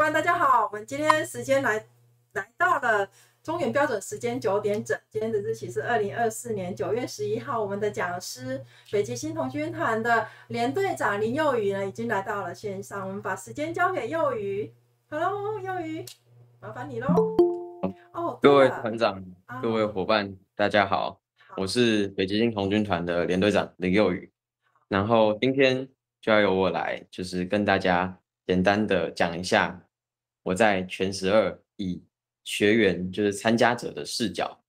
伴，大家好，我们今天时间来到了中原标准时间9点整，今天的日期是2024年9月11号。我们的讲师北极星童军团的连队长林幼瑜呢，已经来到了线上，我们把时间交给幼瑜。Hello，幼瑜，麻烦你喽。哦，对各位了，团长、各位哦，伙伴，大家好，我好，是北极星童军团的连队长林佑宇。然后今天就要由我来，就是跟大家简单的讲一下我在全12以学员就是参加者的视角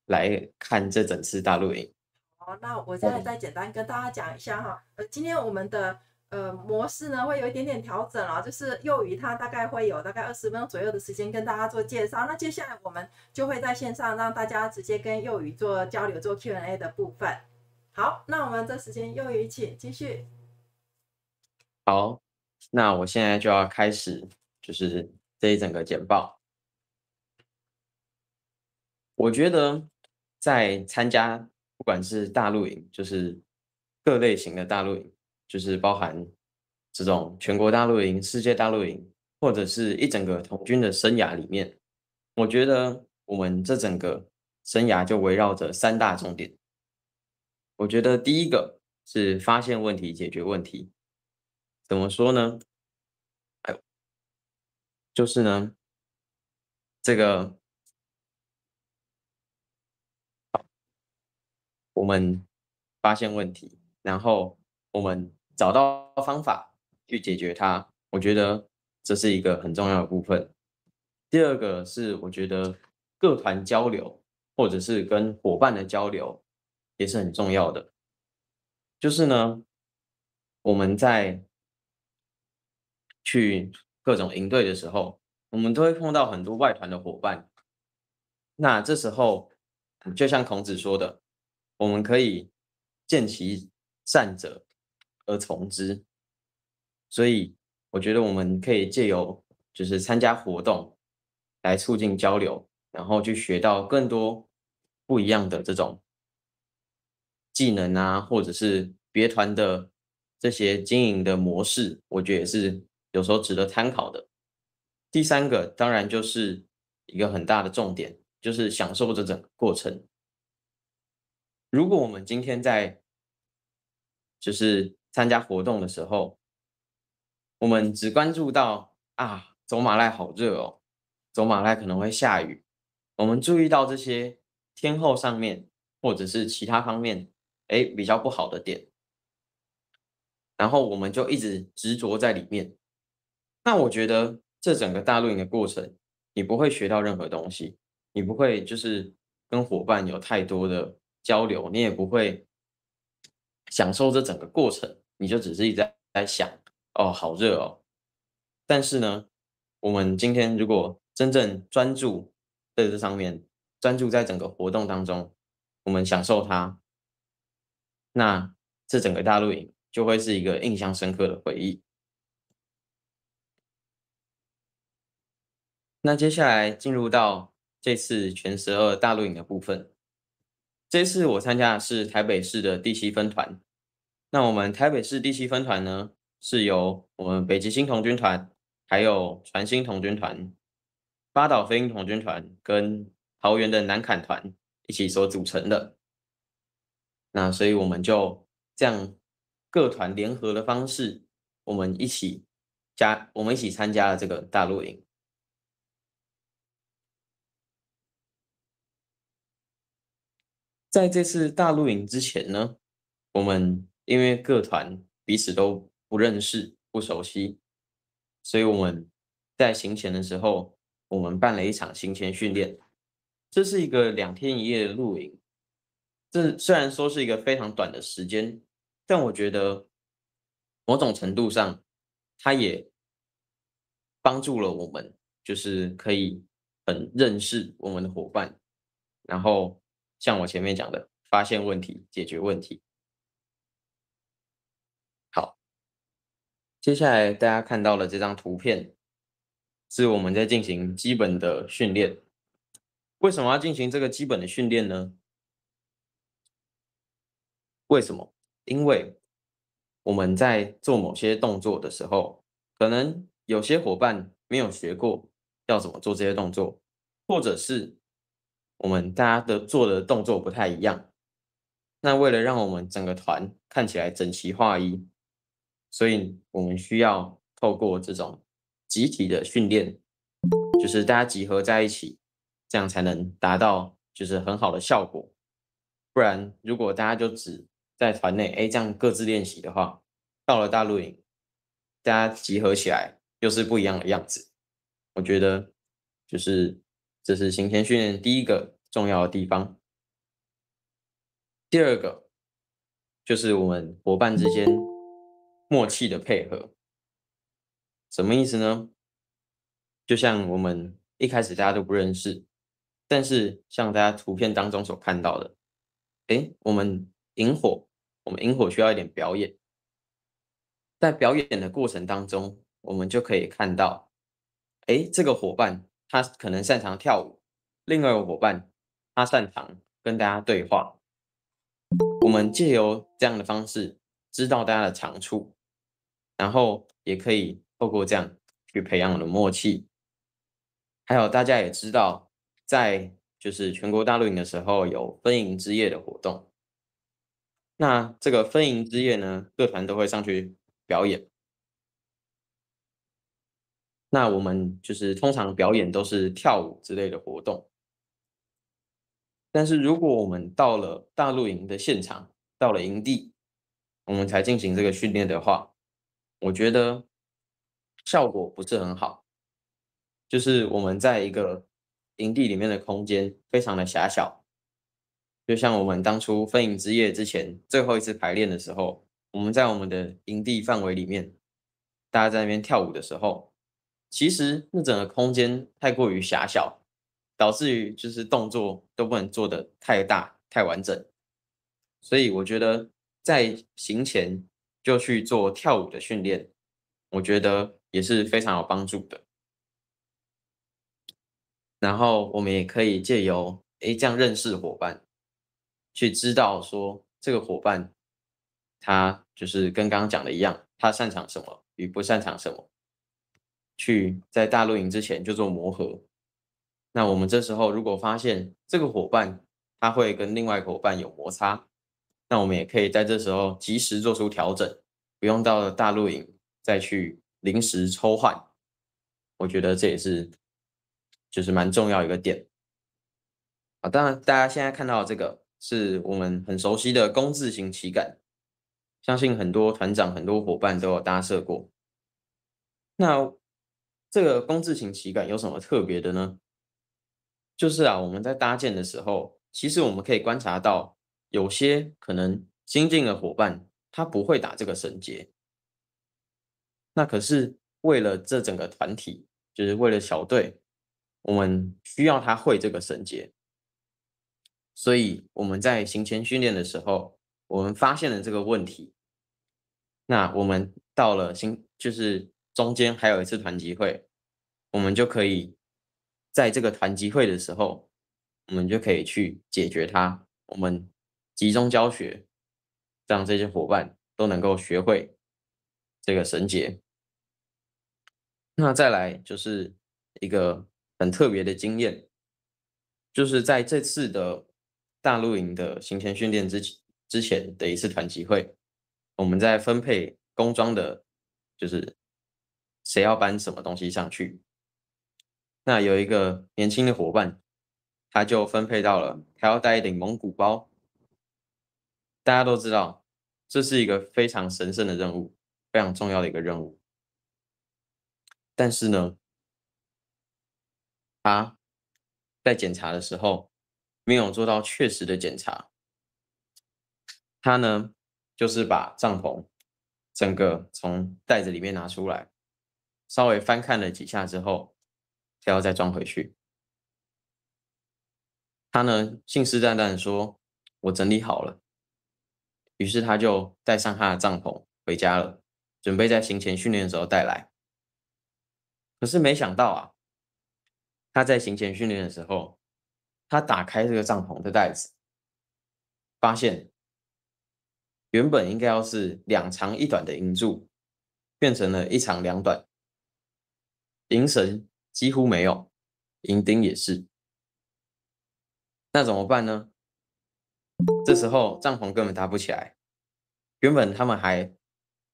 来看这整次大露营。好，那我现在再简单跟大家讲一下哈，今天我们的模式呢会有一点点调整啊，就是幼瑜他大概会有大概20分钟左右的时间跟大家做介绍，那接下来我们就会在线上让大家直接跟幼瑜做交流、做 Q&A 的部分。好，那我们这时间幼瑜请继续。好，那我现在就要开始就是这一整个简报。我觉得在参加不管是大露营，就是各类型的大露营，就是包含这种全国大露营、世界大露营，或者是一整个童军的生涯里面，我觉得我们这整个生涯就围绕着3大重点。我觉得第一个是发现问题、解决问题。怎么说呢？就是呢，这个我们发现问题，然后我们找到方法去解决它，我觉得这是一个很重要的部分。第二个是我觉得各团交流，或者是跟伙伴的交流也是很重要的。就是呢，我们在去各种营队的时候，我们都会碰到很多外团的伙伴。那这时候，就像孔子说的，我们可以见其善者而从之。所以，我觉得我们可以借由就是参加活动来促进交流，然后去学到更多不一样的这种技能啊，或者是别团的这些经营的模式，我觉得也是有时候值得参考的。第三个当然就是一个很大的重点，就是享受这整个过程。如果我们今天在就是参加活动的时候，我们只关注到啊，走马濑好热哦，走马濑可能会下雨，我们注意到这些天候上面或者是其他方面，比较不好的点，然后我们就一直执着在里面。那我觉得这整个大露营的过程，你不会学到任何东西，你不会就是跟伙伴有太多的交流，你也不会享受这整个过程，你就只是一直在想，哦，好热哦。但是呢，我们今天如果真正专注在这上面，专注在整个活动当中，我们享受它，那这整个大露营就会是一个印象深刻的回忆。那接下来进入到这次全12大露营的部分。这次我参加的是台北市的第7分团。那我们台北市第7分团呢，是由我们北极星童军团、还有传星童军团、八岛飞鹰童军团跟桃园的南坎团一起所组成的。那所以我们就这样各团联合的方式，我们一起参加了这个大露营。在这次大露营之前呢，我们因为各团彼此都不认识、不熟悉，所以我们在行前的时候，我们办了一场行前训练。这是一个2天1夜的露营，这虽然说是一个非常短的时间，但我觉得某种程度上，它也帮助了我们，就是可以很认识我们的伙伴，然后像我前面讲的，发现问题、解决问题。好，接下来大家看到了这张图片，是我们在进行基本的训练。为什么要进行这个基本的训练呢？为什么？因为我们在做某些动作的时候，可能有些伙伴没有学过要怎么做这些动作，或者是我们大家的做的动作不太一样。那为了让我们整个团看起来整齐划一，所以我们需要透过这种集体的训练，就是大家集合在一起，这样才能达到就是很好的效果。不然，如果大家就只在团内，这样各自练习的话，到了大露营，大家集合起来又是不一样的样子。我觉得就是这是行前训练第一个重要的地方。第二个就是我们伙伴之间默契的配合，什么意思呢？就像我们一开始大家都不认识，但是像大家图片当中所看到的，我们引火，我们引火需要一点表演，在表演的过程当中，我们就可以看到，这个伙伴他可能擅长跳舞，另外一个伙伴他擅长跟大家对话。我们借由这样的方式，知道大家的长处，然后也可以透过这样去培养我们的默契。还有大家也知道，在就是全国大露营的时候有分营之夜的活动。那这个分营之夜呢，各团都会上去表演。那我们就是通常表演都是跳舞之类的活动。但是如果我们到了大露营的现场，到了营地，我们才进行这个训练的话，我觉得效果不是很好。就是我们在一个营地里面的空间非常的狭小，就像我们当初分营之夜之前最后一次排练的时候，我们在我们的营地范围里面，大家在那边跳舞的时候，其实那整个空间太过于狭小，导致于就是动作都不能做得太大太完整，所以我觉得在行前就去做跳舞的训练，我觉得也是非常有帮助的。然后我们也可以借由这样认识伙伴，去知道说这个伙伴他就是跟刚刚讲的一样，他擅长什么与不擅长什么，去在大露营之前就做磨合。那我们这时候如果发现这个伙伴他会跟另外一个伙伴有摩擦，那我们也可以在这时候及时做出调整，不用到了大露营再去临时抽换。我觉得这也是就是蛮重要一个点。当然大家现在看到的这个是我们很熟悉的工字型旗杆，相信很多团长、很多伙伴都有搭设过。那这个工字型旗杆有什么特别的呢？就是我们在搭建的时候，其实我们可以观察到，有些可能新进的伙伴他不会打这个绳结，那可是为了这整个团体，就是为了小队，我们需要他会这个绳结。所以我们在行前训练的时候，我们发现了这个问题。那我们到了就是中间还有一次团集会，我们就可以在这个团集会的时候，我们就可以去解决它。我们集中教学，让这些伙伴都能够学会这个绳结。那再来就是一个很特别的经验，就是在这次的大露营的行前训练之前的一次团集会，我们在分配工装的，就是谁要搬什么东西上去。那有一个年轻的伙伴，他就分配到了他要带一顶蒙古包。大家都知道，这是一个非常神圣的任务，非常重要的一个任务。但是呢，他在检查的时候没有做到确实的检查。他呢，就是把帐篷整个从袋子里面拿出来，稍微翻看了几下之后，才要再装回去。他呢，信誓旦旦地说：“我整理好了。”于是他就带上他的帐篷回家了，准备在行前训练的时候带来。可是没想到他在行前训练的时候，他打开这个帐篷的袋子，发现原本应该要是2长1短的营柱，变成了1长2短。营绳几乎没有，营钉也是。那怎么办呢？这时候帐篷根本搭不起来。原本他们还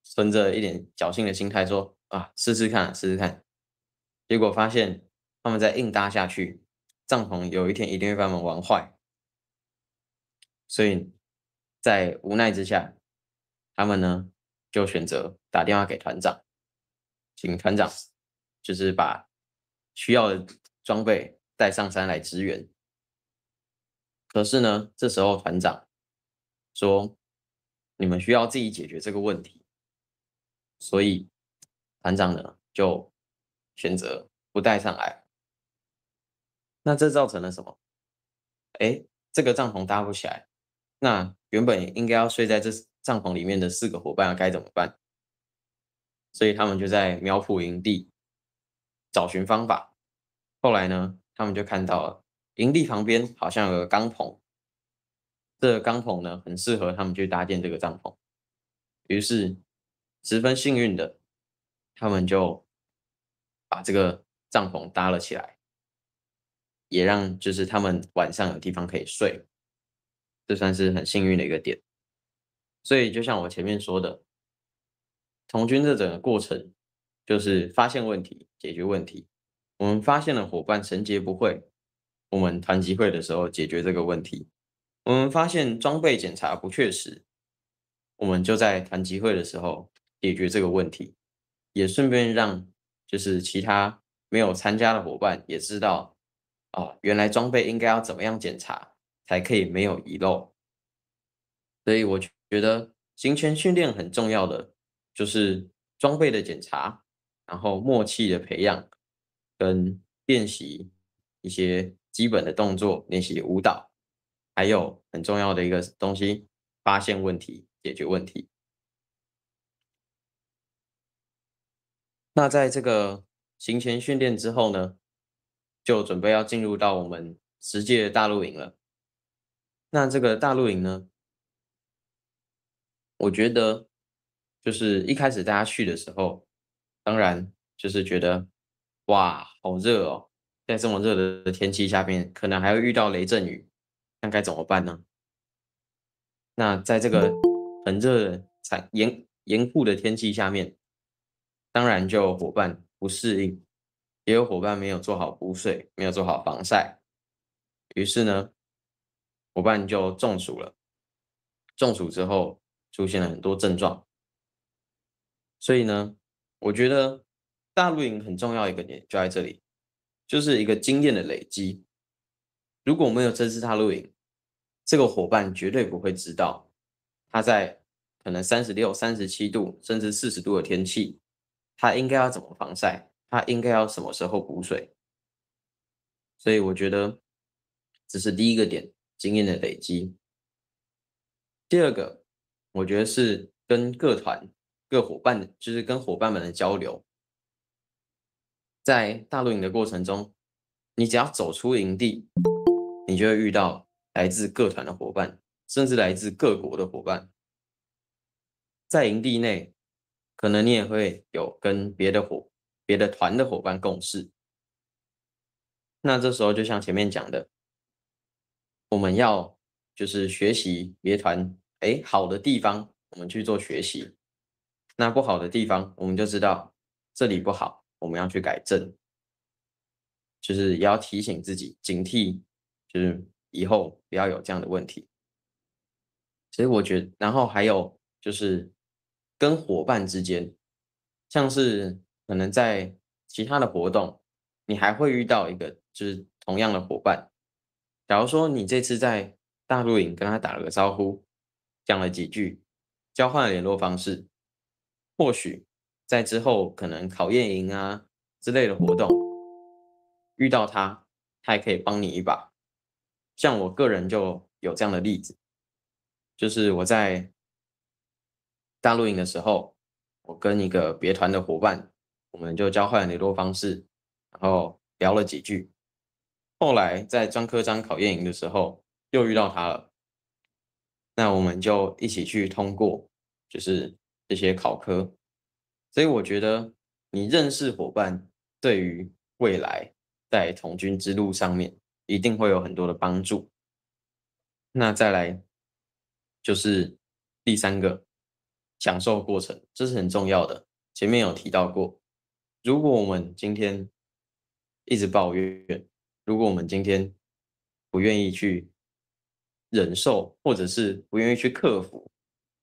存着一点侥幸的心态说啊，试试看，试试看。结果发现他们再硬搭下去，帐篷有一天一定会把他们玩坏。所以在无奈之下，他们呢就选择打电话给团长，请团长就是把需要的装备带上山来支援。可是呢，这时候团长说，你们需要自己解决这个问题，所以团长呢就选择不带上来。那这造成了什么？这个帐篷搭不起来，那原本应该要睡在这帐篷里面的4个伙伴该怎么办？所以他们就在苗圃营地找寻方法。后来呢，他们就看到了营地旁边好像有个钢棚，这个钢棚呢很适合他们去搭建这个帐篷。于是十分幸运的，他们就把这个帐篷搭了起来，也让就是他们晚上有地方可以睡，这算是很幸运的一个点。所以就像我前面说的，童军这整个过程就是发现问题，解决问题。我们发现了伙伴绳结不会，我们团集会的时候解决这个问题。我们发现装备检查不确实，我们就在团集会的时候解决这个问题，也顺便让就是其他没有参加的伙伴也知道，哦，原来装备应该要怎么样检查才可以没有遗漏。所以我觉得行前训练很重要的就是装备的检查，然后默契的培养，跟练习一些基本的动作，练习舞蹈，还有很重要的一个东西，发现问题，解决问题。那在这个行前训练之后呢，就准备要进入到我们实际的大露营了。那这个大露营呢，我觉得就是一开始大家去的时候，当然就是觉得哇，好热哦，在这么热的天气下面，可能还会遇到雷阵雨，那该怎么办呢？那在这个很热的严酷的天气下面，当然就有伙伴不适应，也有伙伴没有做好补水，没有做好防晒，于是呢，伙伴就中暑了。中暑之后出现了很多症状，所以呢，我觉得大露营很重要一个点就在这里，就是一个经验的累积。如果没有这次大露营，这个伙伴绝对不会知道他在可能36、37度甚至40度的天气，他应该要怎么防晒，他应该要什么时候补水。所以我觉得这是第一个点，经验的累积。第二个，我觉得是跟各团各伙伴，就是跟伙伴们的交流。在大露营的过程中，你只要走出营地，你就会遇到来自各团的伙伴，甚至来自各国的伙伴。在营地内，可能你也会有跟别的团的伙伴共事。那这时候就像前面讲的，我们要就是学习别团好的地方，我们去做学习。那不好的地方，我们就知道这里不好，我们要去改正。就是也要提醒自己，警惕，就是以后不要有这样的问题。所以我觉得，然后还有就是跟伙伴之间，像是可能在其他的活动，你还会遇到一个就是同样的伙伴。假如说你这次在大陆营跟他打了个招呼，讲了几句，交换了联络方式，或许在之后可能考验营啊之类的活动遇到他，他也可以帮你一把。像我个人就有这样的例子，就是我在大陆营的时候，我跟一个别团的伙伴，我们就交换联络方式，然后聊了几句。后来在专科章考验营的时候，又遇到他了，那我们就一起去通过，就是这些考科。所以我觉得你认识伙伴，对于未来在统军之路上面一定会有很多的帮助。那再来就是第三个，享受过程，这是很重要的。前面有提到过，如果我们今天一直抱怨，如果我们今天不愿意去忍受，或者是不愿意去克服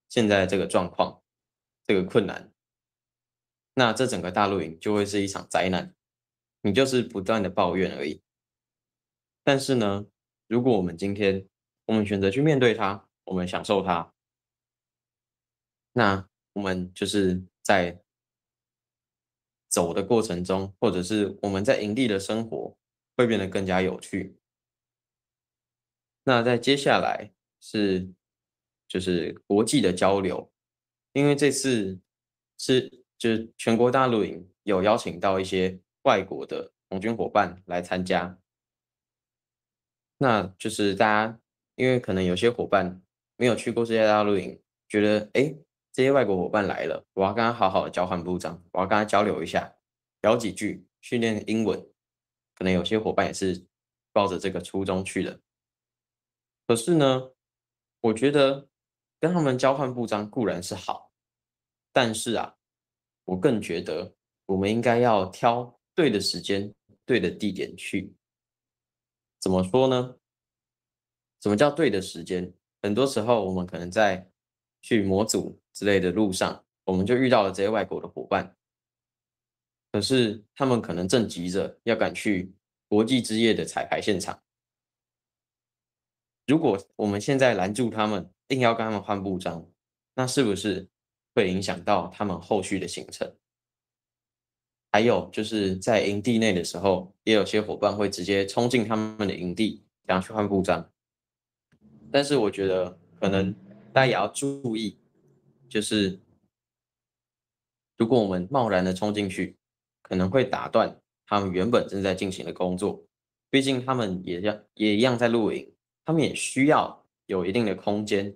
现在这个状况、这个困难，那这整个大露营就会是一场灾难，你就是不断的抱怨而已。但是呢，如果我们今天我们选择去面对它，我们享受它，那我们就是在走的过程中，或者是我们在营地的生活会变得更加有趣。那在接下来就是国际的交流，因为这次就是全国大露营有邀请到一些外国的盟军伙伴来参加，那就是大家因为可能有些伙伴没有去过这些大露营，觉得诶这些外国伙伴来了，我要跟他好好的交换部长，我要跟他交流一下，聊几句，训练英文。可能有些伙伴也是抱着这个初衷去的。可是呢，我觉得跟他们交换部章固然是好，但是啊，我更觉得我们应该要挑对的时间、对的地点去。怎么说呢？什么叫对的时间？很多时候我们可能在去模组之类的路上，我们就遇到了这些外国的伙伴，可是他们可能正急着要赶去国际之夜的彩排现场。如果我们现在拦住他们，硬要跟他们换布章，那是不是会影响到他们后续的行程？还有就是在营地内的时候，也有些伙伴会直接冲进他们的营地，想要去换布章。但是我觉得可能大家也要注意，就是如果我们贸然的冲进去，可能会打断他们原本正在进行的工作。毕竟他们也一样在露营，他们也需要有一定的空间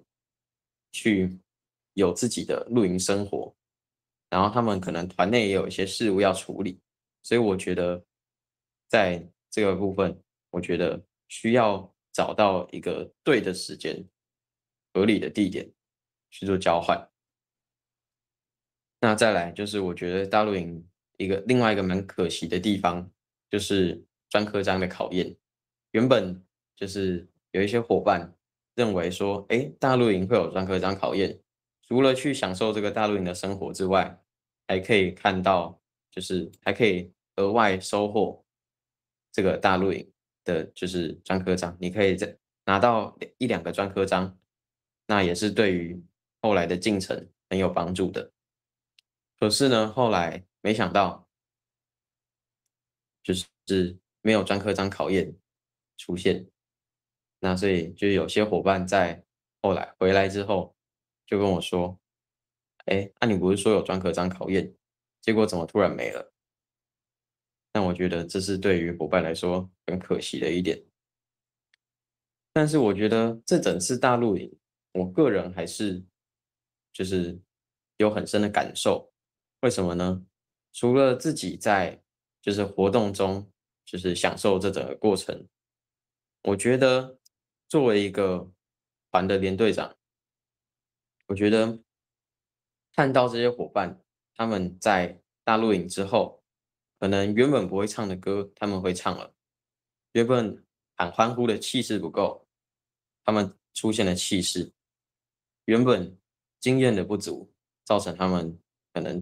去有自己的露营生活，然后他们可能团内也有一些事务要处理，所以我觉得在这个部分，我觉得需要找到一个对的时间、合理的地点去做交换。那再来就是我觉得大陆营另外一个蛮可惜的地方，就是专科章的考验。原本就是有一些伙伴认为说，哎，大陆营会有专科章考验，除了去享受这个大陆营的生活之外，还可以看到，就是还可以额外收获这个大陆营的，就是专科章，你可以再拿到一两个专科章，那也是对于后来的进程很有帮助的。可是呢，后来没想到就是没有专科章考验出现，那所以就有些伙伴在后来回来之后就跟我说：“哎，你不是说有专科章考验，结果怎么突然没了？”那我觉得这是对于伙伴来说很可惜的一点。但是我觉得这整次大陆营，我个人还是就是有很深的感受。为什么呢？除了自己在就是活动中就是享受这整个过程，我觉得作为一个团的连队长，我觉得看到这些伙伴他们在大陆营之后，可能原本不会唱的歌他们会唱了，原本喊欢呼的气势不够，他们出现了气势，原本经验的不足，造成他们可能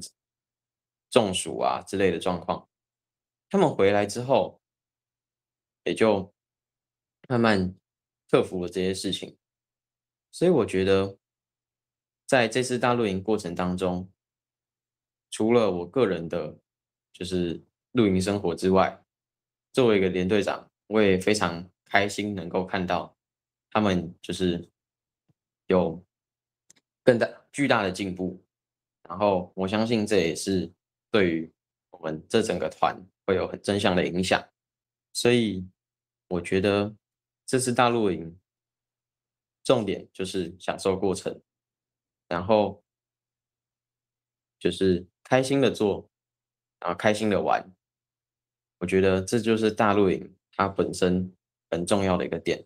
中暑啊之类的状况。他们回来之后，也就慢慢克服了这些事情。所以我觉得，在这次大露营过程当中，除了我个人的就是露营生活之外，作为一个连队长，我也非常开心能够看到他们就是有更巨大的进步。然后我相信这也是对于我们这整个团会有很正向的影响。所以我觉得这次大露营重点就是享受过程，然后就是开心的做，然后开心的玩，我觉得这就是大陆营它本身很重要的一个点。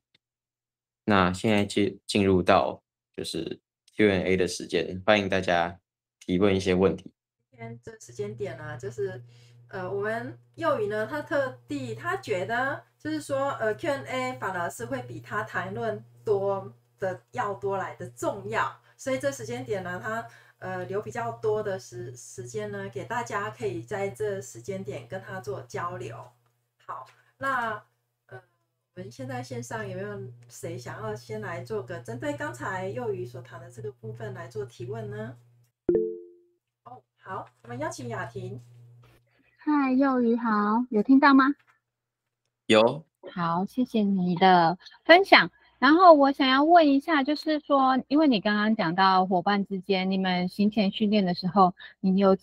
那现在进入到就是 Q&A 的时间，欢迎大家提问一些问题。今天这个时间点呢，就是我们幼宇呢，他觉得就是说Q&A 反而是会比他谈论要多来的重要，所以这时间点呢，他留比较多的时间呢，给大家可以在这时间点跟他做交流。好，那我们现在线上有没有谁想要先来做个针对刚才幼宇所谈的这个部分来做提问呢？哦，好，我们邀请雅婷。嗨，幼鱼好，有听到吗？有。好，谢谢你的分享。然后我想要问一下，就是说，因为你刚刚讲到伙伴之间，你们行前训练的时候，你有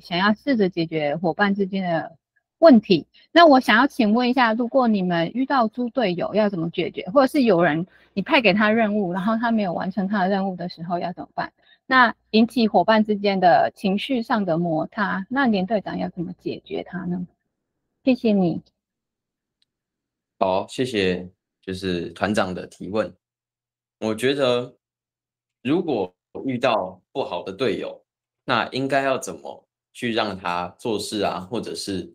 想要试着解决伙伴之间的问题。那我想要请问一下，如果你们遇到猪队友要怎么解决，或者是有人你派给他任务，然后他没有完成他的任务的时候要怎么办？那引起伙伴之间的情绪上的摩擦，那连队长要怎么解决它呢？谢谢你。好，谢谢，就是团长的提问。我觉得，如果遇到不好的队友，那应该要怎么去让他做事啊，或者是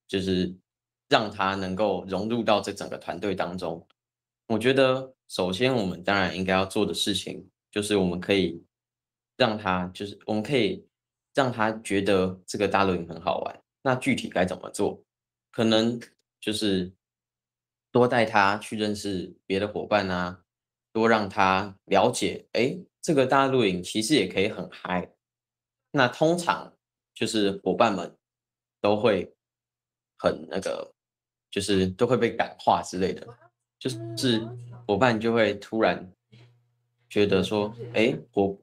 就是让他能够融入到这整个团队当中。我觉得，首先我们当然应该要做的事情，就是我们可以让他觉得这个大陆营很好玩。那具体该怎么做？可能就是多带他去认识别的伙伴啊，多让他了解，这个大陆营其实也可以很嗨。那通常就是伙伴们都会很那个，就是都会被感化之类的，就是伙伴就会突然觉得说，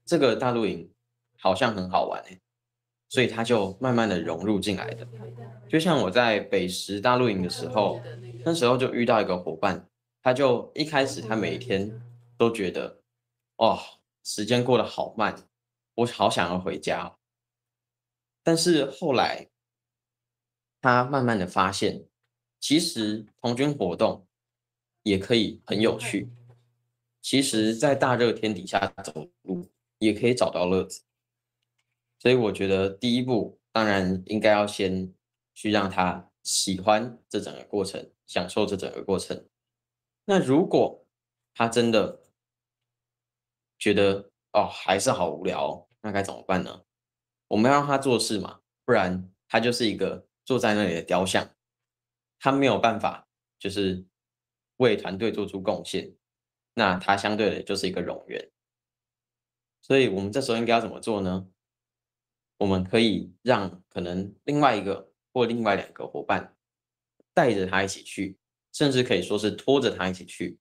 这个大陆营好像很好玩所以他就慢慢的融入进来的。就像我在北石大陆营的时候，那时候就遇到一个伙伴，他就一开始他每天都觉得，哦，时间过得好慢，我好想要回家哦。但是后来他慢慢的发现，其实童军活动也可以很有趣。其实，在大热天底下走路也可以找到乐子。所以我觉得第一步当然应该要先去让他喜欢这整个过程，享受这整个过程。那如果他真的觉得哦还是好无聊哦，那该怎么办呢？我们要让他做事嘛，不然他就是一个坐在那里的雕像，他没有办法就是为团队做出贡献，那他相对的就是一个冗员。所以我们这时候应该要怎么做呢？我们可以让可能另外一个或另外两个伙伴带着他一起去，甚至可以说是拖着他一起去。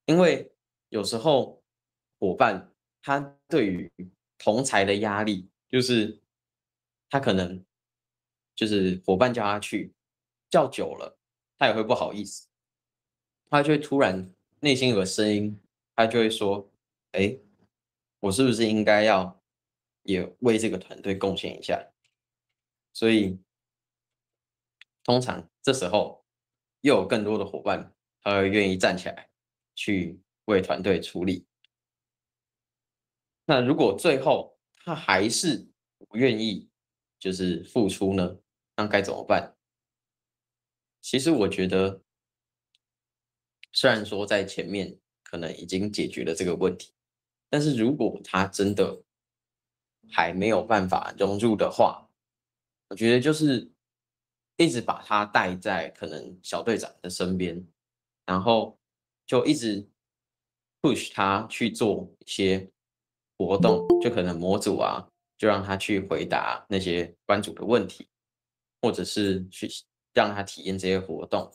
因为有时候伙伴他对于同才的压力，就是他可能就是伙伴叫他去，叫久了，他也会不好意思，他就会突然内心有个声音，他就会说：“哎，我是不是应该要也为这个团队贡献一下？”所以通常这时候又有更多的伙伴，他会愿意站起来去为团队出力。那如果最后他还是不愿意就是付出呢，那该怎么办？其实我觉得，虽然说在前面可能已经解决了这个问题，但是如果他真的还没有办法融入的话，我觉得就是一直把他带在可能小队长的身边，然后就一直 push 他去做一些活动，就可能模组啊，就让他去回答那些关主的问题，或者是去让他体验这些活动，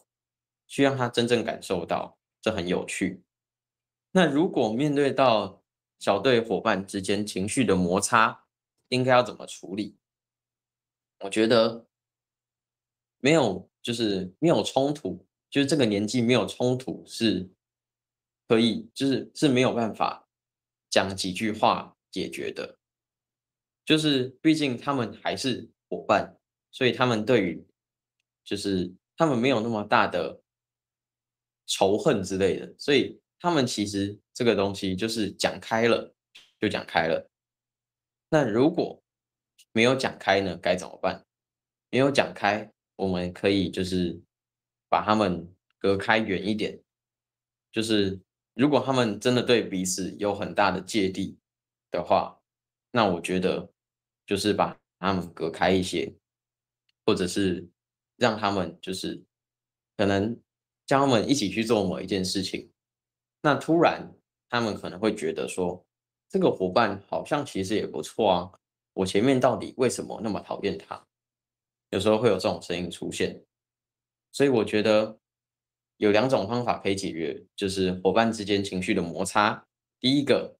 去让他真正感受到这很有趣。那如果面对到小队伙伴之间情绪的摩擦，应该要怎么处理？我觉得没有冲突，就是这个年纪没有冲突是可以，是没有办法讲几句话解决的。就是毕竟他们还是伙伴，所以他们对于就是他们没有那么大的仇恨之类的，所以他们其实这个东西就是讲开了就讲开了。那如果没有讲开呢，该怎么办？没有讲开，我们可以就是把他们隔开远一点。就是如果他们真的对彼此有很大的芥蒂的话，那我觉得就是把他们隔开一些，或者是让他们就是可能叫他们一起去做某一件事情。那突然他们可能会觉得说，这个伙伴好像其实也不错啊，我前面到底为什么那么讨厌他？有时候会有这种声音出现，所以我觉得有2种方法可以解决，就是伙伴之间情绪的摩擦。第一个，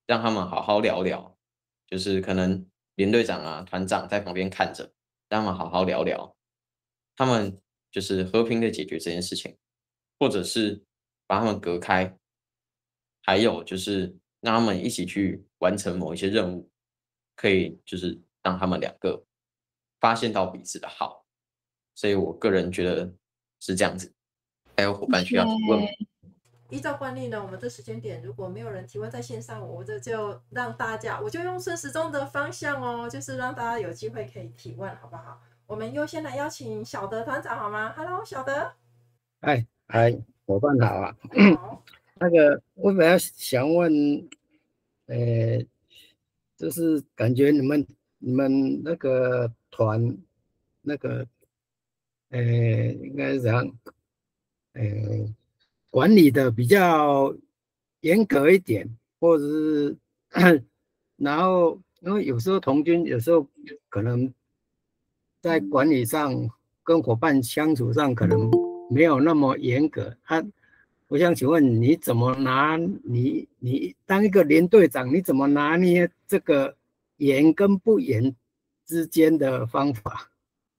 让他们好好聊聊，就是可能连队长啊、团长在旁边看着，让他们好好聊聊，他们就是和平的解决这件事情，或者是把他们隔开，还有就是让他们一起去完成某一些任务，可以就是让他们2个发现到彼此的好，所以我个人觉得是这样子。还有伙伴需要提问吗？依照惯例呢，我们这时间点如果没有人提问在线上，我就让大家，我就用顺时钟的方向哦，就是让大家有机会可以提问，好不好？我们优先来邀请小德团长好吗 ？Hello，小德。嗨嗨，伙伴好啊。好。我本来想问，就是感觉你们那个团，那个，应该是怎样，呃，管理的比较严格一点，或者是，然后因为有时候童军有时候可能在管理上跟伙伴相处上可能没有那么严格。我想请问你怎么你当一个连队长，你怎么拿捏这个严跟不严之间的方法？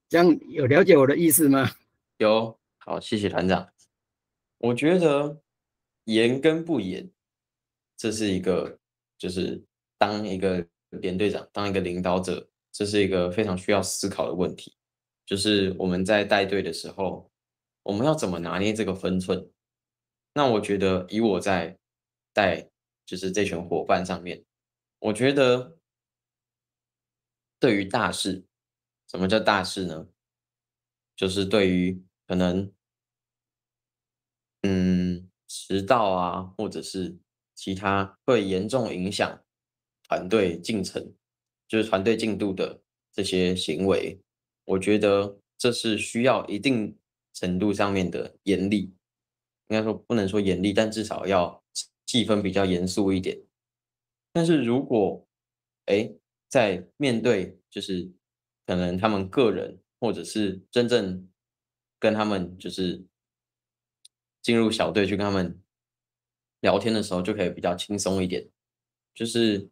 这样有了解我的意思吗？有，好，谢谢团长。我觉得严跟不严，这是一个就是当一个连队长，当一个领导者，这是一个非常需要思考的问题。就是我们在带队的时候，我们要怎么拿捏这个分寸？那我觉得以我在带就是这群伙伴上面，我觉得对于大事，什么叫大事呢？就是对于可能迟到啊，或者是其他会严重影响团队进程，就是团队进度的这些行为，我觉得这是需要一定程度上面的严厉。应该说不能说严厉，但至少要气氛比较严肃一点。但是如果在面对就是可能他们个人，或者是真正跟他们就是进入小队去跟他们聊天的时候，就可以比较轻松一点。就是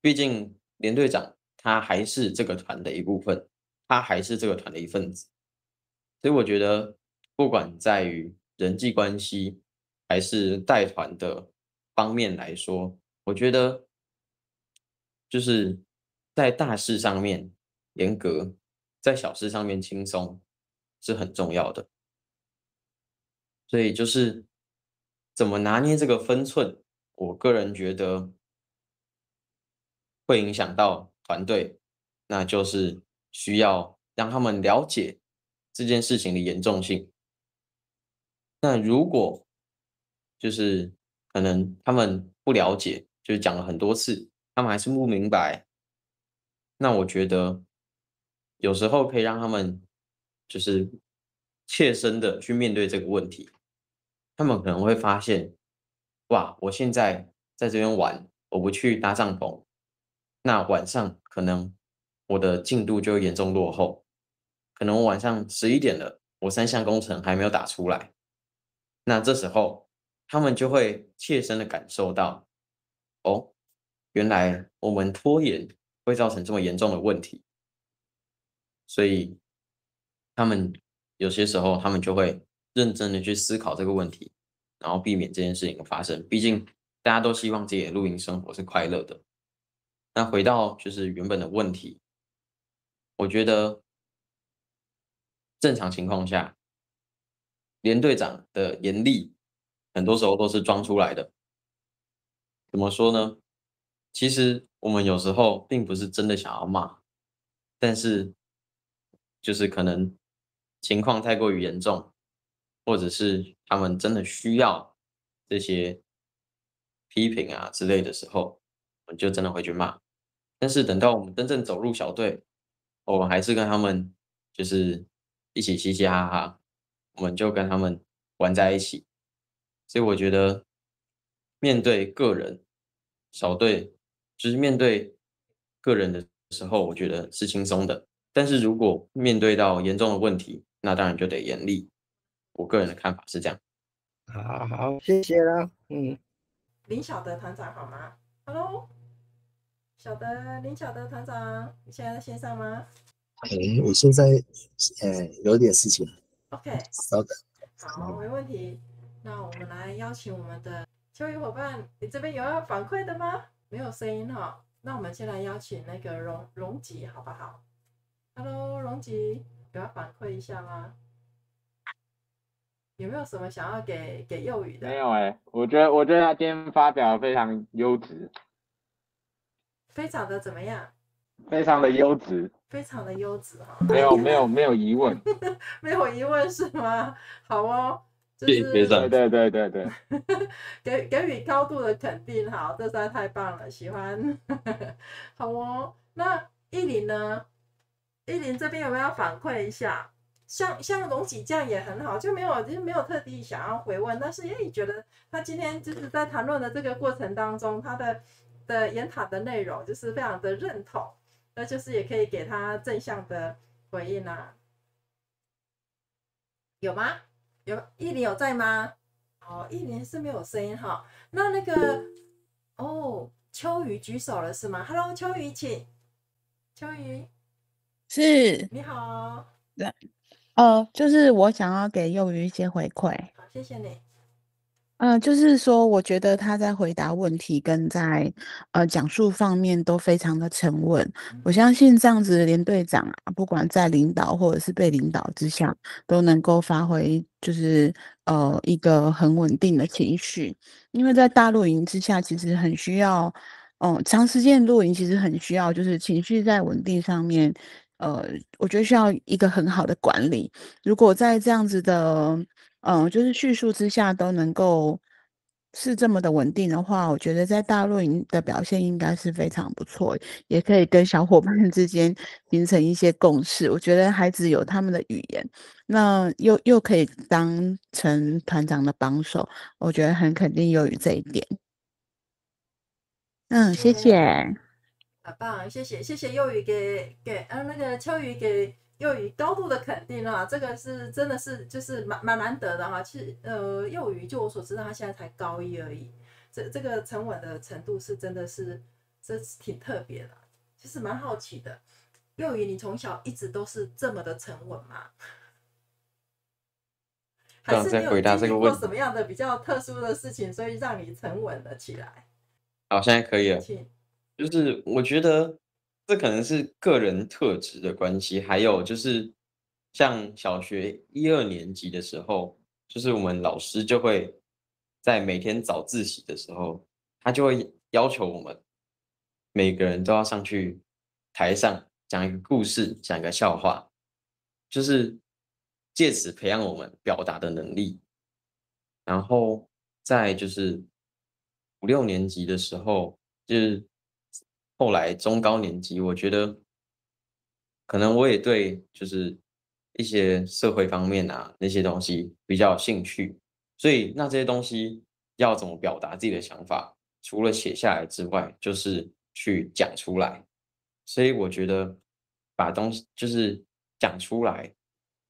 毕竟连队长他还是这个团的一部分，他还是这个团的一份子，所以我觉得不管在于人际关系还是带团的方面来说，我觉得就是在大事上面严格，在小事上面轻松是很重要的。所以就是怎么拿捏这个分寸，我个人觉得会影响到团队，那就是需要让他们了解这件事情的严重性。那如果就是可能他们不了解，就是讲了很多次，他们还是不明白，那我觉得有时候可以让他们就是切身的去面对这个问题。他们可能会发现，哇，我现在在这边玩，我不去搭帐篷，那晚上可能我的进度就严重落后，可能我晚上11点了，我3项工程还没有打出来。那这时候他们就会切身的感受到，哦，原来我们拖延会造成这么严重的问题，所以他们有些时候他们就会认真的去思考这个问题，然后避免这件事情的发生。毕竟大家都希望自己的露营生活是快乐的。那回到就是原本的问题，我觉得正常情况下，连队长的严厉很多时候都是装出来的。怎么说呢？其实我们有时候并不是真的想要骂，但是就是可能情况太过于严重，或者是他们真的需要这些批评啊之类的时候，我们就真的会去骂。但是等到我们真正走入小队，我们还是跟他们就是一起嘻嘻哈哈，我们就跟他们玩在一起。所以我觉得面对个人小队，就是面对个人的时候，我觉得是轻松的。但是如果面对到严重的问题，那当然就得严厉。我个人的看法是这样。好好，谢谢啦。林小德团长好吗？Hello，林小德团长，你现在在线上吗我现在有点事情， ？OK，稍等。好，没问题。那我们来邀请我们的秋雨伙伴，你这边有要反馈的吗？没有声音哈。那我们先来邀请那个荣吉好不好？Hello，荣吉，有要反馈一下吗？有没有什么想要给幼宇的？没有我觉得他今天发表得非常优质，非常的怎么样？非常的优质，非常的优质哈。没有疑问，没有疑问是吗？好哦，就是别这样对，给予高度的肯定，好，这实在太棒了，喜欢。好哦，那依林呢？依林这边有没有要反馈一下？像龙喜这样也很好，就没有特地想要回问，但是也觉得他今天就是在谈论的这个过程当中，他的研讨的内容就是非常的认同，那就是也可以给他正向的回应啊。有吗？有，依林有在吗？哦，依林是没有声音哈。那个秋雨举手了是吗 ？Hello， 秋雨，请。秋雨，是，你好。就是我想要给幼鱼一些回馈。好，谢谢你。就是说，我觉得他在回答问题跟在讲述方面都非常的沉稳。我相信这样子的连队长啊，不管在领导或者是被领导之下，都能够发挥就是一个很稳定的情绪。因为在大露营之下，其实很需要，长时间露营其实很需要，就是情绪在稳定上面，我觉得需要一个很好的管理。如果在这样子的就是叙述之下都能够是这么的稳定的话，我觉得在大陆营的表现应该是非常不错，也可以跟小伙伴之间形成一些共识。我觉得孩子有他们的语言，那又可以当成团长的帮手，我觉得很肯定有于这一点。谢谢。很棒，谢谢幼宇给那个秋雨给幼宇高度的肯定啊，这个是真的是就是蛮难得的哈。其实幼宇就我所知道，他现在才高一而已，这个沉稳的程度是真的是挺特别的。其实蛮好奇的，幼宇你从小一直都是这么的沉稳吗？还是你有经历过什么样的比较特殊的事情，所以让你沉稳了起来？好，现在可以了。就是我觉得这可能是个人特质的关系，还有就是像小学1、2年级的时候，就是我们老师就会在每天早自习的时候，他就会要求我们每个人都要上去台上讲一个故事，讲一个笑话，就是借此培养我们表达的能力。然后在就是5、6年级的时候，就是后来中高年级，我觉得可能我也对就是一些社会方面啊那些东西比较有兴趣，所以那这些东西要怎么表达自己的想法，除了写下来之外，就是去讲出来。所以我觉得把东西就是讲出来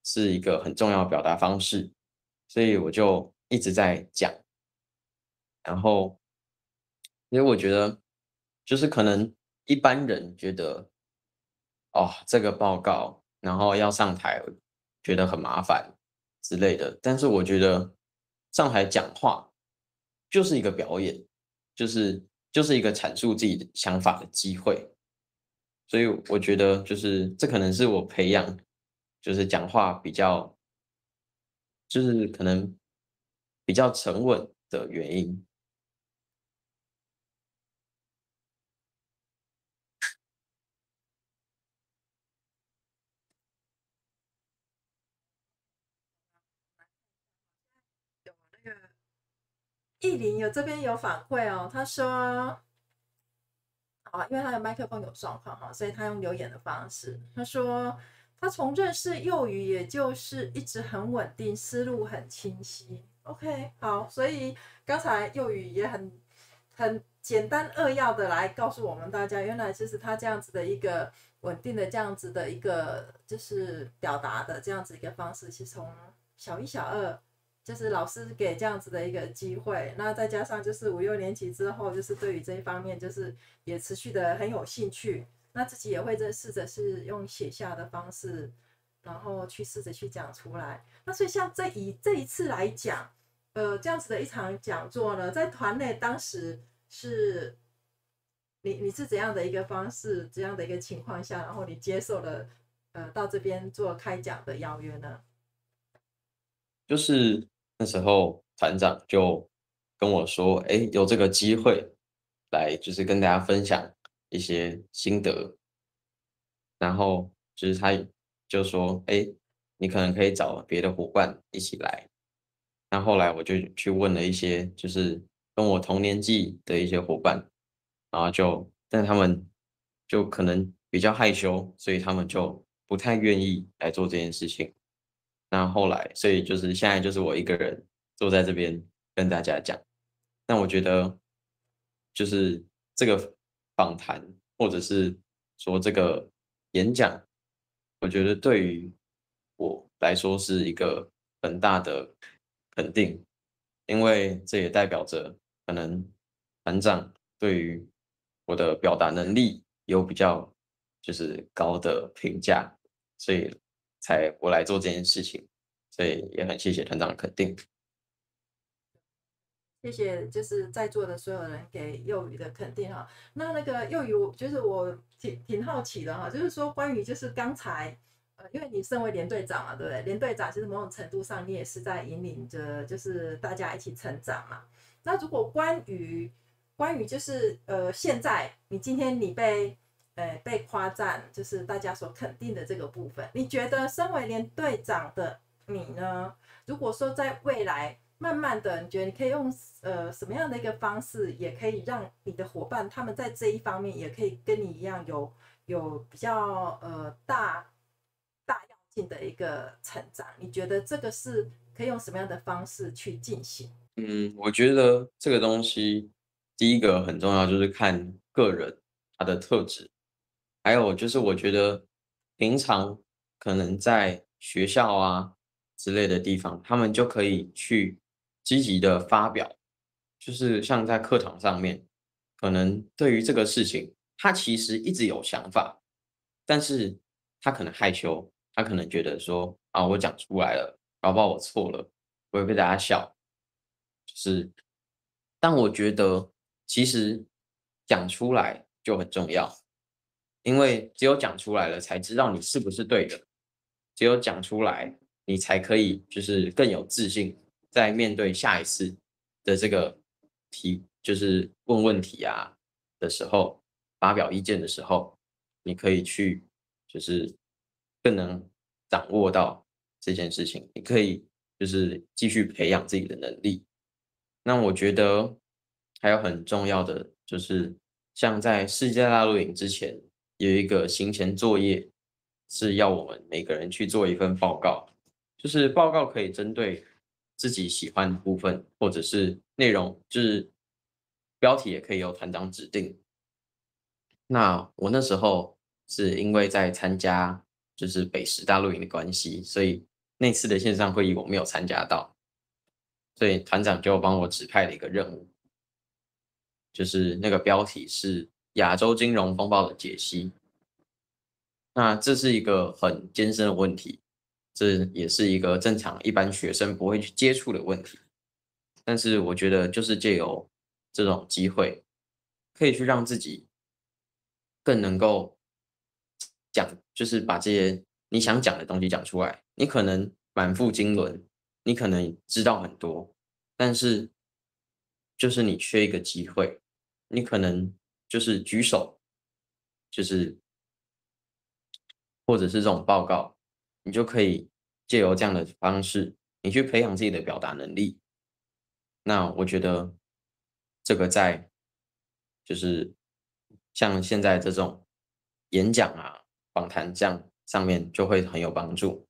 是一个很重要的表达方式，所以我就一直在讲。然后因为我觉得就是可能一般人觉得这个报告然后要上台觉得很麻烦之类的，但是我觉得上台讲话就是一个表演，就是一个阐述自己的想法的机会。所以我觉得就是这可能是我培养就是讲话比较，就是可能比较沉稳的原因。艺林这边有反馈哦，他说，因为他的麦克风有状况哈，所以他用留言的方式。他说，他从认识幼语，也就是一直很稳定，思路很清晰。OK， 好，所以刚才幼语也很简单扼要的来告诉我们大家，原来就是他这样子的一个稳定的这样子的一个就是表达的这样子一个方式，是从小一小二。就是老师给这样子的一个机会，那再加上就是5、6年级之后，就是对于这一方面就是也持续的很有兴趣，那自己也会试着是用写下的方式，然后去试着去讲出来。那所以像这一次来讲，这样子的一场讲座呢，在团内当时是你是怎样的一个方式，怎样的一个情况下，然后你接受了到这边做开讲的邀约呢？就是那时候团长就跟我说，有这个机会来就是跟大家分享一些心得，然后就是他就说，你可能可以找别的伙伴一起来。那后来我就去问了一些就是跟我同年纪的一些伙伴，然后但他们就可能比较害羞，所以他们就不太愿意来做这件事情。那后来，所以就是现在就是我一个人坐在这边跟大家讲。那我觉得就是这个访谈或者是说这个演讲，我觉得对于我来说是一个很大的肯定，因为这也代表着可能团长对于我的表达能力有比较就是高的评价，所以我来做这件事情。所以也很谢谢团长的肯定，谢谢，就是在座的所有人给幼语的肯定哈。那个幼语，就是我挺好奇的哈，就是说关于就是刚才，因为你身为连队长嘛，对不对？连队长其实某种程度上你也是在引领着，就是大家一起成长嘛。那如果关于就是现在今天你被夸赞，就是大家所肯定的这个部分，你觉得身为连队长的你呢？如果说在未来慢慢的，你觉得你可以用什么样的一个方式，也可以让你的伙伴他们在这一方面也可以跟你一样有比较大跃进的一个成长？你觉得这个是可以用什么样的方式去进行？我觉得这个东西第一个很重要，就是看个人他的特质，还有就是我觉得平常可能在学校啊之类的地方，他们就可以去积极的发表，就是像在课堂上面，可能对于这个事情，他其实一直有想法，但是他可能害羞，他可能觉得说啊，我讲出来了，搞不好我错了，我会被大家笑。但我觉得其实讲出来就很重要，因为只有讲出来了，才知道你是不是对的。只有讲出来，你才可以就是更有自信，在面对下一次的这个就是问问题啊的时候，发表意见的时候，你可以去就是更能掌握到这件事情，你可以就是继续培养自己的能力。那我觉得还有很重要的就是，像在世界大陆营之前，有一个行前作业，是要我们每个人去做一份报告，就是报告可以针对自己喜欢的部分，或者是内容，就是标题也可以由团长指定。那我那时候是因为在参加就是北师大陆营的关系，所以那次的线上会议我没有参加到。所以团长就帮我指派了一个任务，就是那个标题是亚洲金融风暴的解析。那这是一个很艰深的问题，这也是一个正常一般学生不会去接触的问题。但是我觉得就是借由这种机会，可以去让自己更能够就是把这些你想讲的东西讲出来，你可能满腹经纶，你可能知道很多，但是就是你缺一个机会，你可能就是举手，就是或者是这种报告，你就可以借由这样的方式，你去培养自己的表达能力。那我觉得这个在就是像现在这种演讲啊、访谈这样上面就会很有帮助。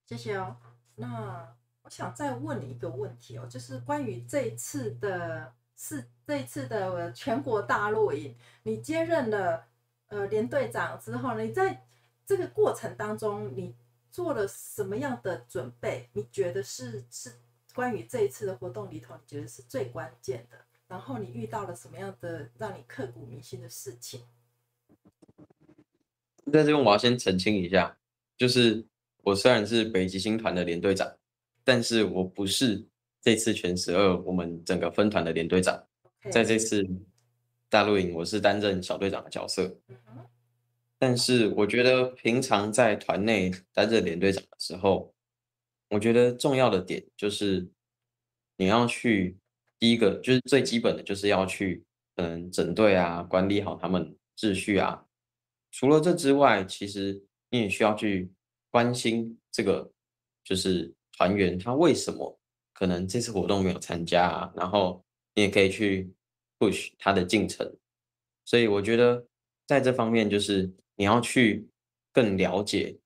谢谢哦。那我想再问你一个问题哦，就是关于这一次的全国大露营，你接任了连队长之后，你在这个过程当中，你做了什么样的准备？你觉得是关于这一次的活动里头，你觉得是最关键的？然后你遇到了什么样的让你刻骨铭心的事情？在这边我要先澄清一下，就是我虽然是北极星团的连队长，但是我不是这次全12我们整个分团的连队长。在这次大露营，我是担任小队长的角色。但是我觉得平常在团内担任连队长的时候，我觉得重要的点就是你要去第一个就是最基本的就是要去整队啊，管理好他们秩序啊。除了这之外，其实你也需要去关心这个就是团员他为什么可能这次活动没有参加啊，然后你也可以去 push 他的进程。所以我觉得在这方面就是你要去更了解，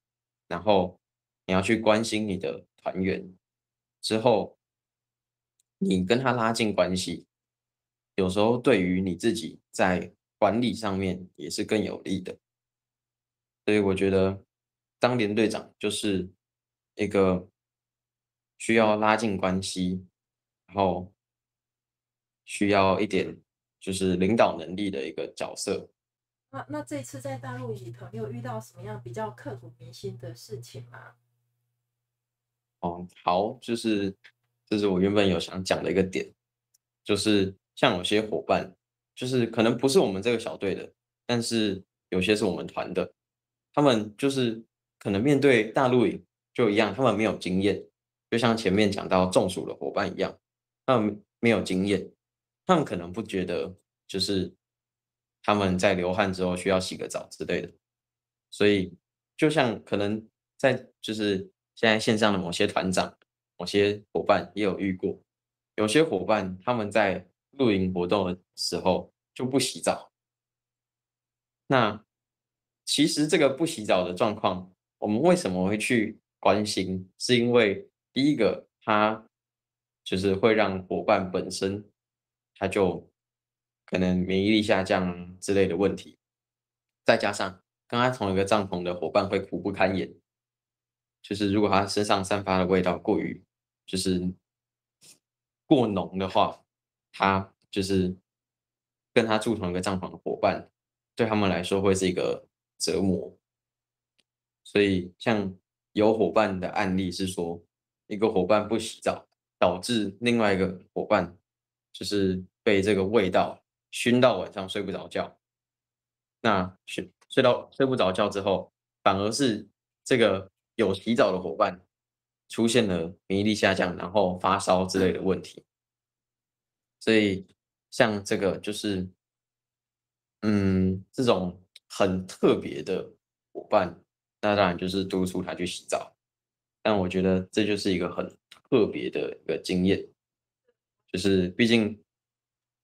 然后你要去关心你的团员，之后你跟他拉近关系，有时候对于你自己在管理上面也是更有利的。所以我觉得当连队长就是一个需要拉近关系，然后需要一点就是领导能力的一个角色。那这次在大陆里头，你有遇到什么样比较刻骨铭心的事情吗？好，就是这是我原本有想讲的一个点，就是像有些伙伴，就是可能不是我们这个小队的，但是有些是我们团的，他们就是可能面对大陆营就一样，他们没有经验，就像前面讲到中暑的伙伴一样，他们没有经验，他们可能不觉得就是他们在流汗之后需要洗个澡之类的，所以就像可能在就是现在线上的某些团长、某些伙伴也有遇过，有些伙伴他们在露营活动的时候就不洗澡。那其实这个不洗澡的状况，我们为什么会去关心？是因为第一个，它就是会让伙伴本身他就可能免疫力下降之类的问题，再加上跟他同一个帐篷的伙伴会苦不堪言，就是如果他身上散发的味道就是过浓的话，他就是跟他住同一个帐篷的伙伴，对他们来说会是一个折磨。所以像有伙伴的案例是说，一个伙伴不洗澡，导致另外一个伙伴就是被这个味道熏到晚上睡不着觉。那睡不着觉之后，反而是这个有洗澡的伙伴出现了免疫力下降，然后发烧之类的问题。所以像这个就是这种很特别的伙伴，那当然就是督促他去洗澡。但我觉得这就是一个很特别的一个经验，就是毕竟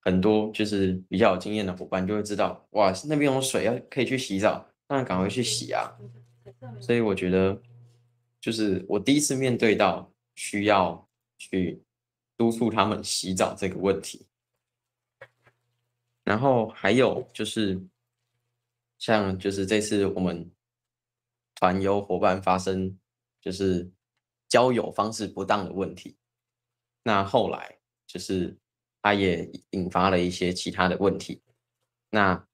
很多就是比较有经验的伙伴就会知道，哇，那边有水可以去洗澡，那赶快去洗啊。所以我觉得，就是我第一次面对到需要去督促他们洗澡这个问题。然后还有就是，像就是这次我们团有伙伴发生就是交友方式不当的问题，那后来就是他也引发了一些其他的问题，那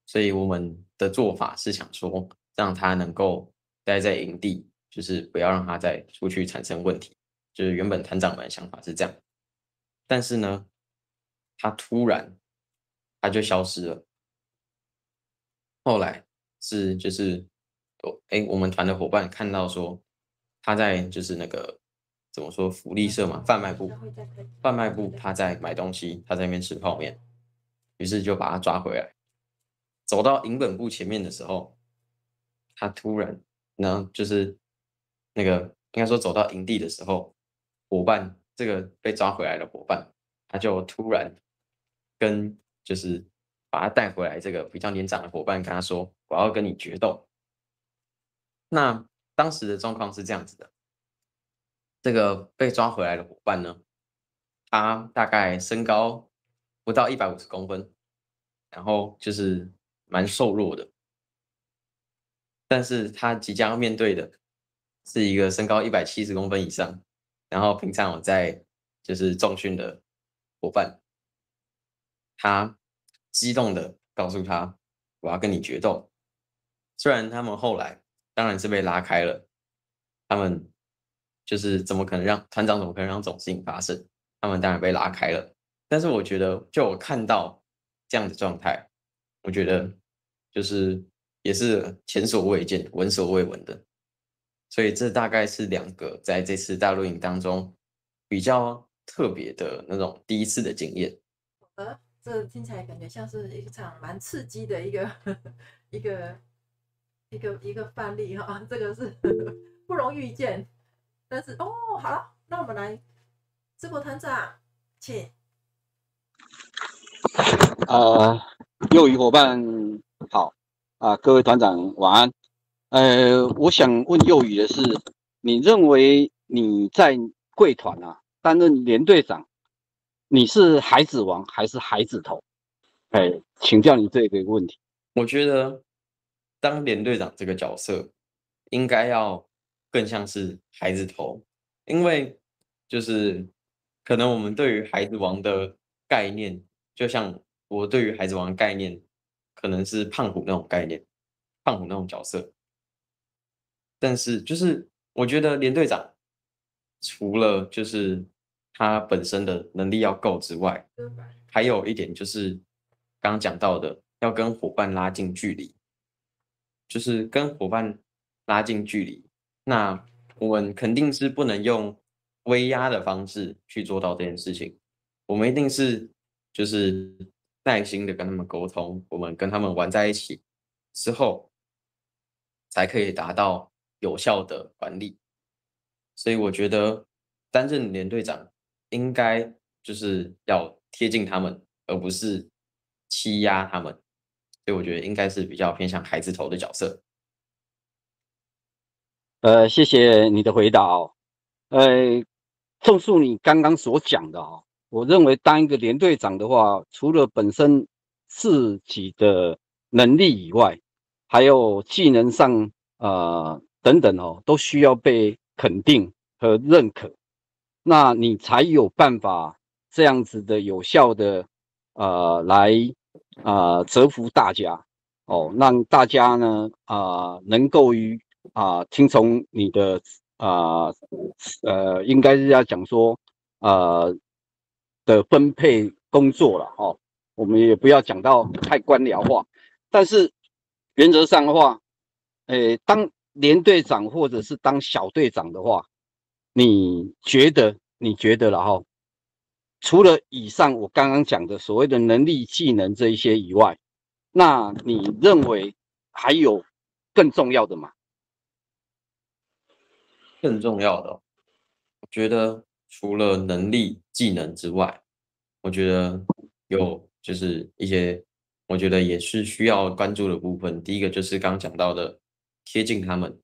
所以我们的做法是想说，让他能够待在营地，就是不要让他再出去产生问题，就是原本团长们的想法是这样，但是呢，他突然他就消失了。后来是就是我们团的伙伴看到说他在就是那个怎么说福利社嘛，贩卖部他在买东西，他在那边吃泡面，于是就把他抓回来。走到营本部前面的时候，他突然，然后就是那个应该说走到营地的时候，伙伴这个被抓回来的伙伴，他就突然跟就是把他带回来这个比较年长的伙伴跟他说：“我要跟你决斗。”那当时的状况是这样子的，这个被抓回来的伙伴呢，他大概身高不到150公分，然后就是蛮瘦弱的，但是他即将要面对的是一个身高170公分以上，然后平常有在就是重训的伙伴，他激动的告诉他：“我要跟你决斗。”虽然他们后来当然是被拉开了，他们就是团长怎么可能让这种事情发生？他们当然被拉开了。但是我觉得，就我看到这样的状态，我觉得就是也是前所未见、闻所未闻的。所以这大概是2个在这次大陆营当中比较特别的那种第一次的经验。这听起来感觉像是一场蛮刺激的一个一个范例哈，这个是不容易遇见。但是好了，那我们来智博团长，请。幼鱼伙伴好各位团长晚安。我想问幼鱼的是，你认为你在贵团担任连队长，你是孩子王还是孩子头？请教你这个问题。我觉得当连队长这个角色，应该要更像是孩子头，因为就是可能我们对于孩子王的概念，就像我对于孩子王的概念，可能是胖虎那种概念，胖虎那种角色。但是就是我觉得连队长除了就是他本身的能力要够之外，还有一点就是刚刚讲到的，要跟伙伴拉近距离，就是跟伙伴拉近距离。那我们肯定是不能用威压的方式去做到这件事情，我们一定是就是耐心的跟他们沟通，我们跟他们玩在一起之后，才可以达到有效的管理。所以我觉得担任连队长应该就是要贴近他们，而不是欺压他们。所以我觉得应该是比较偏向孩子头的角色。谢谢你的回答综述你刚刚所讲的我认为当一个连队长的话，除了本身自己的能力以外，还有技能上等等都需要被肯定和认可，那你才有办法这样子的有效的来折服大家让大家呢能够听从你的应该是要讲说的分配工作了我们也不要讲到太官僚化，但是原则上的话，当连队长或者是当小队长的话，你觉得了除了以上我刚刚讲的所谓的能力、技能这一些以外，那你认为还有更重要的吗？更重要的我觉得除了能力、技能之外，我觉得有就是一些我觉得也是需要关注的部分。第一个就是刚刚讲到的，贴近他们，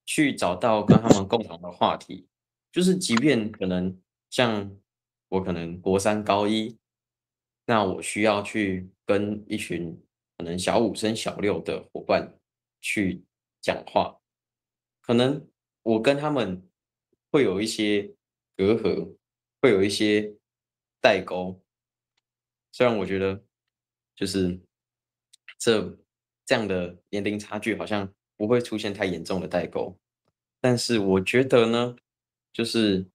去找到跟他们共同的话题。就是即便可能像我可能国3高1，那我需要去跟一群可能小5升小6的伙伴去讲话，可能我跟他们会有一些隔阂，会有一些代沟。虽然我觉得就是这样的年龄差距好像不会出现太严重的代沟，但是我觉得呢，就是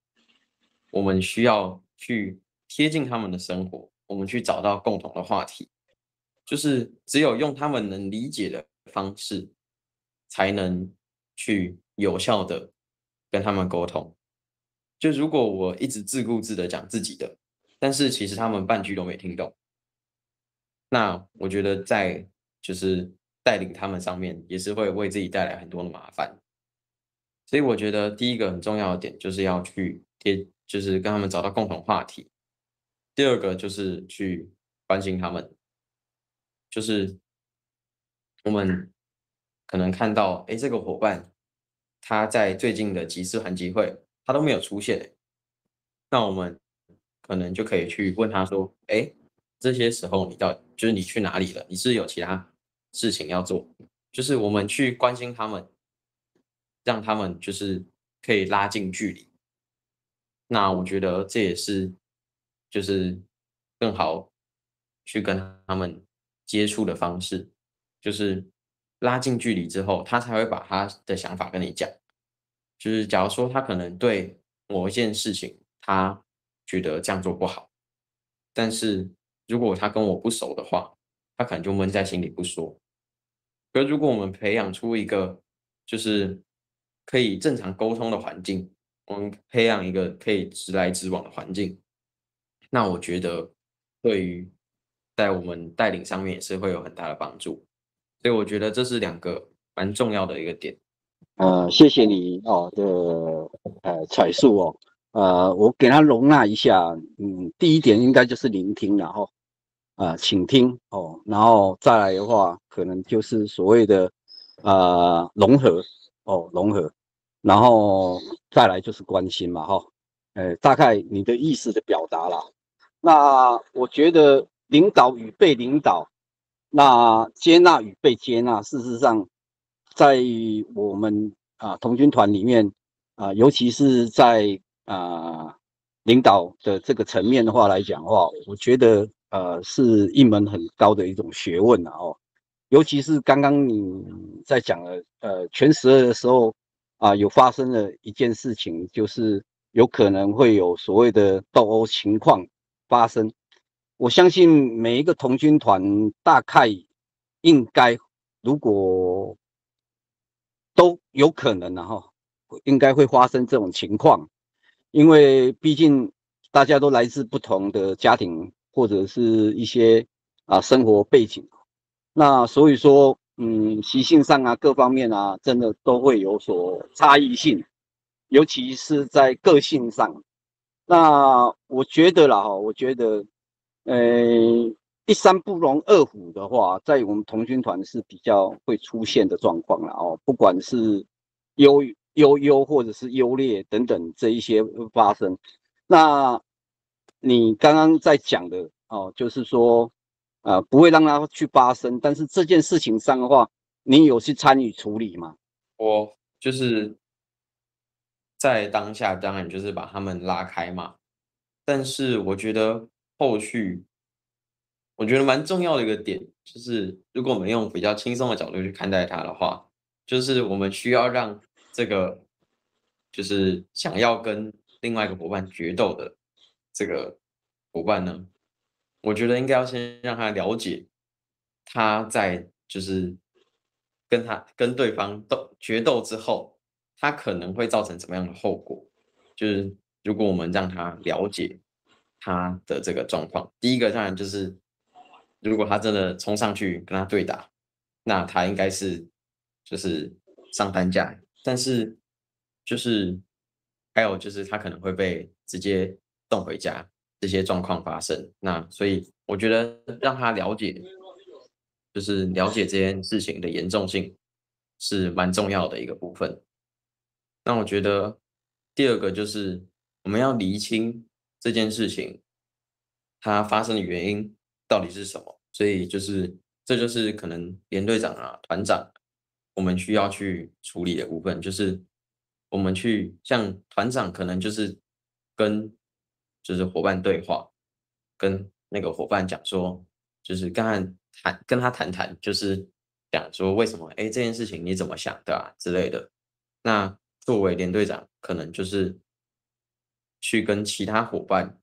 我们需要去贴近他们的生活，我们去找到共同的话题，就是只有用他们能理解的方式，才能去有效的跟他们沟通。就如果我一直自顾自的讲自己的，但是其实他们半句都没听懂，那我觉得在就是带领他们上面也是会为自己带来很多的麻烦。所以我觉得第一个很重要的点就是要去就是跟他们找到共同话题。第二个就是去关心他们，就是我们可能看到，这个伙伴他在最近的几次韩集会他都没有出现，那我们可能就可以去问他说，这些时候就是你去哪里了？你是有其他事情要做？就是我们去关心他们，让他们就是可以拉近距离。那我觉得这也是就是更好去跟他们接触的方式，就是拉近距离之后，他才会把他的想法跟你讲。就是假如说他可能对某一件事情，他觉得这样做不好，但是如果他跟我不熟的话，他可能就闷在心里不说。可是如果我们培养出一个就是可以正常沟通的环境，我们培养一个可以直来直往的环境，那我觉得对于在我们带领上面也是会有很大的帮助。所以我觉得这是2个蛮重要的一个点。谢谢你的阐述我给他容纳一下，第一点应该就是聆听了倾听然后再来的话，可能就是所谓的融合融合，然后再来就是关心嘛大概你的意思的表达啦。那我觉得领导与被领导，那接纳与被接纳，事实上在我们童军团里面尤其是在领导的这个层面的话来讲的话，我觉得是一门很高的一种学问尤其是刚刚你在讲了全12的时候有发生了一件事情，就是有可能会有所谓的斗殴情况发生。我相信每一个童军团大概应该如果都有可能应该会发生这种情况，因为毕竟大家都来自不同的家庭或者是一些生活背景，那所以说习性上各方面真的都会有所差异性，尤其是在个性上。那我觉得我觉得一山不容二虎的话，在我们童军团是比较会出现的状况了不管是优或者是优劣等等这一些发生。那你刚刚在讲的就是说不会让它去发生，但是这件事情上的话，你有去参与处理吗？我就是在当下当然就是把他们拉开嘛，但是我觉得后续我觉得蛮重要的一个点，就是如果我们用比较轻松的角度去看待它的话，就是我们需要让这个就是想要跟另外一个伙伴决斗的这个伙伴呢，我觉得应该要先让他了解他在就是跟对方决斗之后，他可能会造成什么样的后果。就是如果我们让他了解他的这个状况，第一个当然就是如果他真的冲上去跟他对打，那他应该是就是上担架，但是就是还有就是他可能会被直接送回家，这些状况发生。那所以我觉得让他了解，就是了解这件事情的严重性是蛮重要的一个部分。那我觉得第二个就是我们要厘清这件事情它发生的原因到底是什么，所以这就是可能连队长团长我们需要去处理的部分，就是我们去像团长可能就是跟就是伙伴对话，跟那个伙伴讲说，就是跟他谈谈，就是讲说为什么这件事情你怎么想的之类的。那作为连队长，可能就是去跟其他伙伴，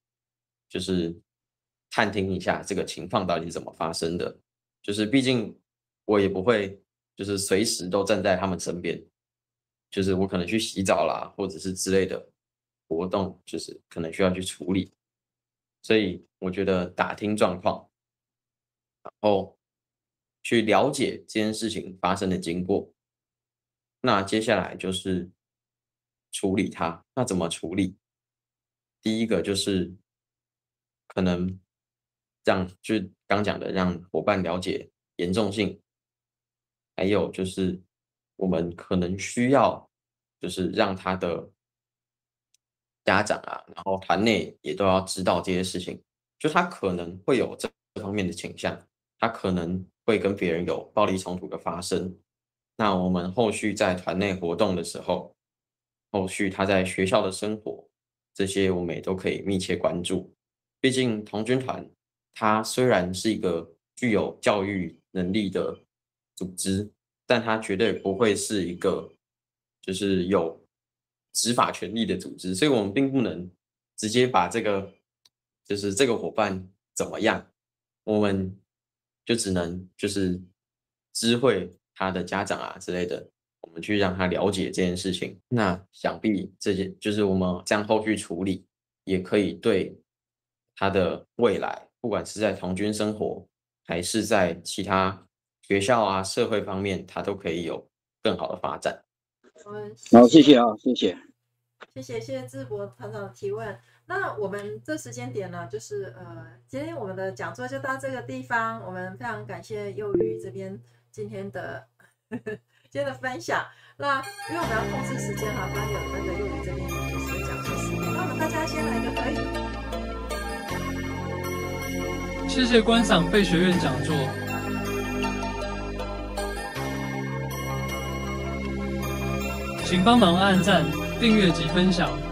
就是探听一下这个情况到底是怎么发生的。就是毕竟我也不会就是随时都站在他们身边，就是我可能去洗澡啦，或者是之类的活动，就是可能需要去处理。所以我觉得打听状况，然后去了解这件事情发生的经过，那接下来就是处理它。那怎么处理？第一个就是可能就是刚讲的，让伙伴了解严重性，还有就是我们可能需要就是让他的家长啊，然后团内也都要知道这些事情，就他可能会有这方面的倾向，他可能会跟别人有暴力冲突的发生。那我们后续在团内活动的时候，后续他在学校的生活，这些我们也都可以密切关注。毕竟童军团它虽然是一个具有教育能力的组织，但它绝对不会是一个就是有执法权力的组织，所以我们并不能直接把这个就是这个伙伴怎么样，我们就只能就是知会他的家长啊之类的，我们去让他了解这件事情。那想必这些就是我们这样后续处理，也可以对他的未来，不管是在童军生活，还是在其他学校啊、社会方面，他都可以有更好的发展。好，谢谢啊，谢谢。谢谢智博团长的提问。那我们这时间点呢，就是今天我们的讲座就到这个地方。我们非常感谢幼瑜这边今天的分享。那因为我们要控制时间哈，刚有那个幼瑜这边就是讲座时间，那我们大家先来个合影。谢谢观赏费学院讲座。请帮忙按赞、订阅及分享。